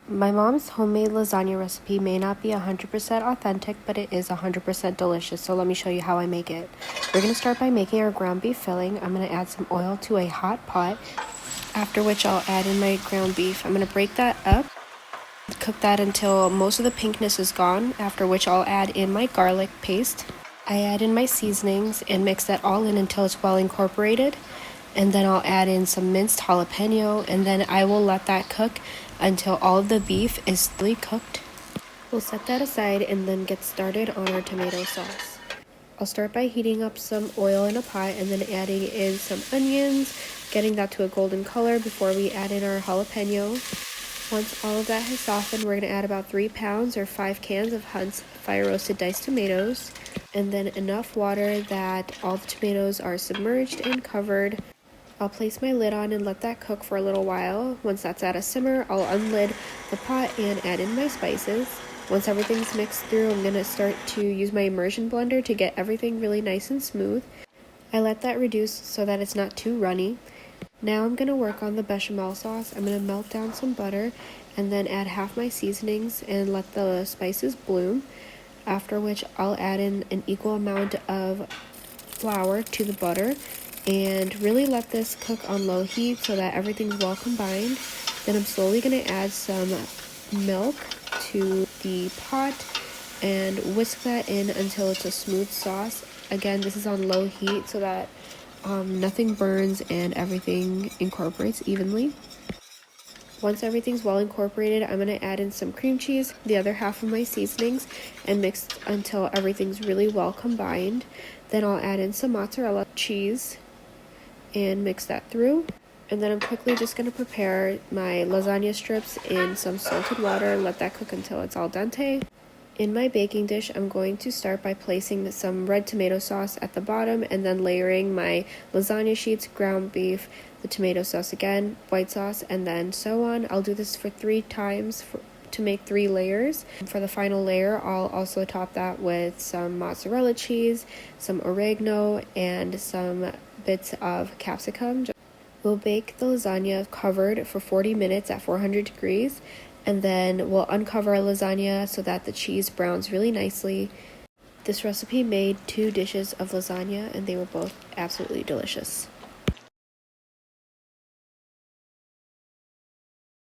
My mom's homemade lasagna recipe may not be 100% authentic, but it is 100% delicious, so let me show you how I make it. We're going to start by making our ground beef filling. I'm going to add some oil to a hot pot, after which I'll add in my ground beef. I'm going to break that up, cook that until most of the pinkness is gone, after which I'll add in my garlic paste. I add in my seasonings and mix that all in until it's well incorporated. And then I'll add in some minced jalapeno, and then I will let that cook until all of the beef is fully cooked. We'll set that aside and then get started on our tomato sauce. I'll start by heating up some oil in a pot and then adding in some onions, getting that to a golden color before we add in our jalapeno. Once all of that has softened, we're going to add about 3 pounds or 5 cans of Hunt's fire roasted diced tomatoes, and then enough water that all the tomatoes are submerged and covered. I'll place my lid on and let that cook for a little while. Once that's at a simmer, I'll unlid the pot and add in my spices. Once everything's mixed through, I'm going to start to use my immersion blender to get everything really nice and smooth. I let that reduce so that it's not too runny. Now I'm going to work on the bechamel sauce. I'm going to melt down some butter and then add half my seasonings and let the spices bloom. After which I'll add in an equal amount of flour to the butter and really let this cook on low heat so that everything's well combined. Then I'm slowly going to add some milk to the pot and whisk that in until it's a smooth sauce. Again, this is on low heat so that nothing burns and everything incorporates evenly. Once everything's well incorporated, I'm going to add in some cream cheese, the other half of my seasonings, and mix until everything's really well combined. Then I'll add in some mozzarella cheese and mix that through. And then I'm quickly just going to prepare my lasagna strips in some salted water, let that cook until it's al dente. In my baking dish, I'm going to start by placing some red tomato sauce at the bottom and then layering my lasagna sheets, ground beef, the tomato sauce again, white sauce, and then so on. I'll do this for 3 times to make 3 layers. For the final layer, I'll also top that with some mozzarella cheese, some oregano, and some bits of capsicum. We'll bake the lasagna covered for 40 minutes at 400 degrees, and then we'll uncover our lasagna so that the cheese browns really nicely. This recipe made 2 dishes of lasagna, and they were both absolutely delicious.